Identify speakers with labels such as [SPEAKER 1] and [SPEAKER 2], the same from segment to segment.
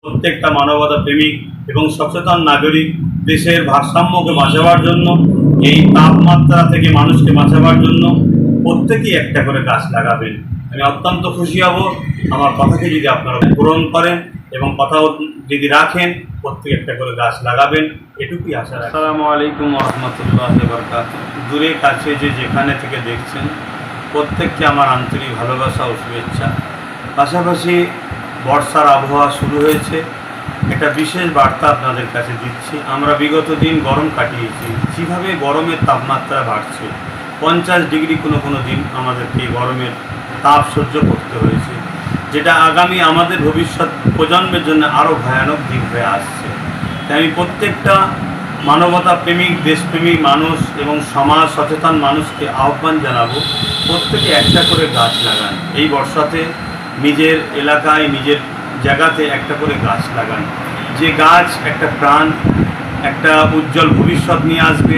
[SPEAKER 1] প্রত্যেকটা মানবতা প্রেমিক এবং সচেতন নাগরিক দেশের ভারসাম্যকে বাঁচাবার জন্য, এই তাপমাত্রা থেকে মানুষকে বাঁচাবার জন্য প্রত্যেকেই একটা করে গাছ লাগাবেন। আমি অত্যন্ত খুশি হব আমার কথাকে যদি আপনারা পূরণ করেন এবং কথাও যদি রাখেন, প্রত্যেকে একটা করে গাছ লাগাবেন, এটুকুই আশা রাখি। আসসালামু আলাইকুম ওয়া রাহমাতুল্লাহি ওয়া বারাকাতুহু। দূরে কাছে যে যেখানে থেকে দেখছেন, প্রত্যেককে আমার আন্তরিক ভালোবাসা ও শুভেচ্ছা। পাশাপাশি বর্ষার আবহাওয়া শুরু হয়েছে, একটা বিশেষ বার্তা আপনাদের কাছে দিচ্ছি। আমরা বিগত দিন গরম কাটিয়েছি, যেভাবে গরমের তাপমাত্রা বাড়ছে, 50 ডিগ্রি কোনো দিন আমাদেরকে গরমের তাপ সহ্য করতে হয়েছে, যেটা আগামী আমাদের ভবিষ্যৎ প্রজন্মের জন্য আরও ভয়ানক দিন হয়ে আসছে। তাই আমি প্রত্যেকটা মানবতা প্রেমিক, দেশপ্রেমিক মানুষ এবং সমাজ সচেতন মানুষকে আহ্বান জানাবো, প্রত্যেকে একটা করে গাছ লাগান। এই বর্ষাতে নিজের এলাকায়, নিজের জায়গাতে একটা করে গাছ লাগান। যে গাছ একটা প্রাণ, একটা উজ্জ্বল ভবিষ্যৎ নিয়ে আসবে,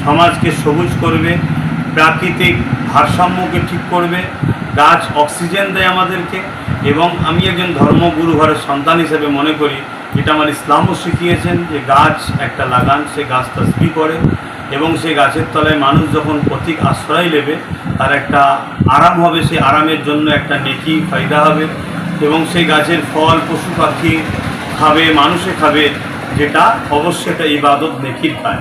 [SPEAKER 1] সমাজকে সবুজ করবে, প্রাকৃতিক ভারসাম্যকে ঠিক করবে। গাছ অক্সিজেন দেয় আমাদেরকে, এবং আমি একজন ধর্মগুরু ঘরের সন্তান হিসেবে মনে করি, যেটা আমার ইসলামও শিখিয়েছেন, যে গাছ একটা লাগান, সে গাছ তাসবিহ করে, এবং সেই গাছের তলায় মানুষ যখন প্রতীক আশ্রয় নেবে, তার একটা আরাম হবে, সেই আরামের জন্য একটা নেকি ফায়দা হবে, এবং সেই গাছের ফল পশু পাখি খাবে, মানুষে খাবে, যেটা অবশ্যই একটা ইবাদত নেকির কাজ।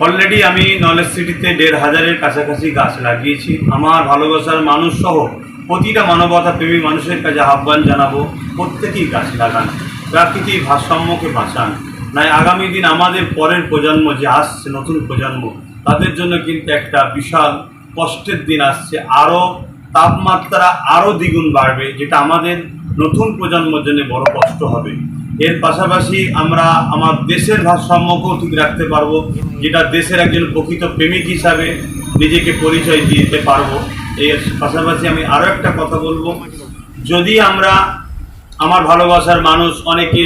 [SPEAKER 1] অলরেডি আমি নলেজ সিটিতে 1500-এর কাছাকাছি গাছ লাগিয়েছি। আমার ভালোবাসার মানুষ সহ প্রতিটা মানবতা প্রেমী মানুষের কাছে আহ্বান জানাবো, প্রত্যেকেই গাছ লাগান, প্রাকৃতিক ভারসাম্যকে বাঁচান। নাই আগামী দিন আমাদের পরের প্রজন্ম যে আসছে, নতুন প্রজন্ম, তাদের জন্য কিন্তু একটা বিশাল কষ্টের দিন আসছে। আরও তাপমাত্রা আরও দ্বিগুণ বাড়বে, যেটা আমাদের নতুন প্রজন্মের জন্য বড় কষ্ট হবে। এর পাশাপাশি আমরা আমার দেশের ভারসাম্যকেও ঠিক রাখতে পারবো, যেটা দেশের একজন প্রকৃত প্রেমিক হিসাবে নিজেকে পরিচয় দিতে পারবো। এর পাশাপাশি আমি আরও একটা কথা বলবো, যদি আমরা, আমার ভালোবাসার মানুষ অনেকে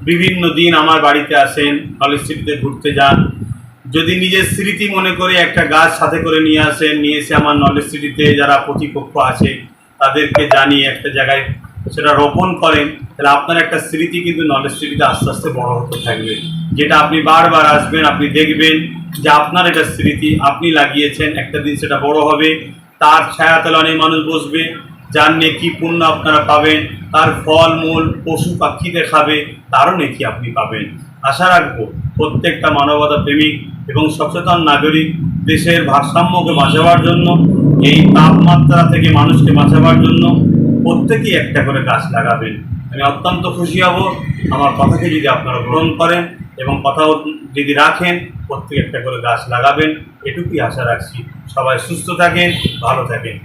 [SPEAKER 1] বিভিন্ন দিন আমার বাড়িতে আসেন, কলেজ স্ট্রিটে ঘুরতে যান, যদি নিজের স্মৃতি মনে করে একটা গাছ সাথে করে নিয়ে আসেন, নিয়ে এসে আমার নলেজ সিটিতে যারা প্রতিপক্ষ আছে তাদেরকে জানিয়ে একটা জায়গায় সেটা রোপণ করেন, তাহলে আপনার একটা স্মৃতি কিন্তু নলেজ সিটিতে আস্তে আস্তে বড় হতে থাকবে, যেটা আপনি বারবার আসবেন, আপনি দেখবেন যে আপনার এটা স্মৃতি আপনি লাগিয়েছেন, একটা দিন সেটা বড় হবে, তার ছায়াতলে অনেক মানুষ বসবে, যার নেকি পুণ্য আপনারা পাবেন, তার ফল মূল পশু পাখি দেখাবে, তারও নেকি আপনি পাবেন। আশা রাখবো প্রত্যেকটা মানবতা প্রেমিক এবং সচেতন নাগরিক দেশের ভারসাম্যকে বাঁচাবার জন্য, এই তাপমাত্রা থেকে মানুষকে বাঁচাবার জন্য প্রত্যেকেই একটা করে গাছ লাগাবেন। আমি অত্যন্ত খুশি হব আমার কথাকে যদি আপনারা গ্রহণ করেন এবং কথাও যদি রাখেন, প্রত্যেকে একটা করে গাছ লাগাবেন, এটুকুই আশা রাখছি। সবাই সুস্থ থাকেন, ভালো থাকেন।